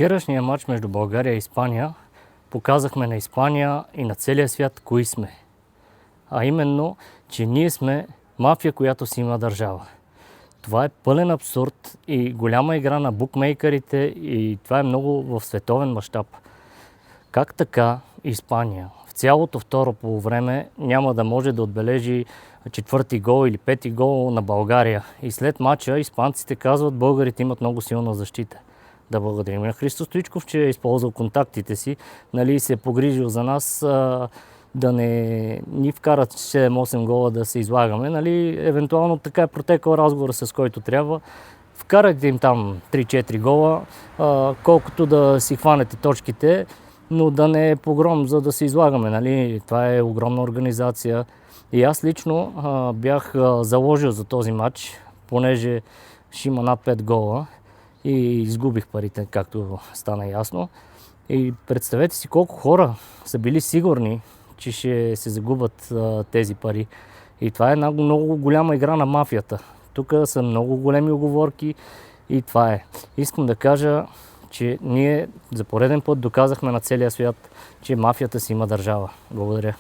вчерашния матч между България и Испания показахме на Испания и на целия свят кои сме. А именно, че ние сме мафия, която си има държава. Това е пълен абсурд и голяма игра на букмейкерите и това е много в световен мащаб. Как така Испания в цялото второ полувреме няма да може да отбележи четвърти гол или пети гол на България? И след матча испанците казват, българите имат много силна защита. Да благодарим на Христо Стоичков, че е използвал контактите си, нали, се е погрижил за нас да не ни вкарат 7-8 гола да се излагаме. Нали, евентуално така е протекал разговора с който трябва. Вкарайте им там 3-4 гола, колкото да си хванете точките, но да не е погром, за да се излагаме. Нали? Това е огромна организация. И аз лично бях заложил за този матч, понеже ще има над 5 гола и изгубих парите, както стана ясно. И представете си колко хора са били сигурни, че ще се загубят тези пари. И това е една много голяма игра на мафията. Тук са много големи уговорки и това е. Искам да кажа, че ние за пореден път доказахме на целия свят, че мафията си има държава. Благодаря.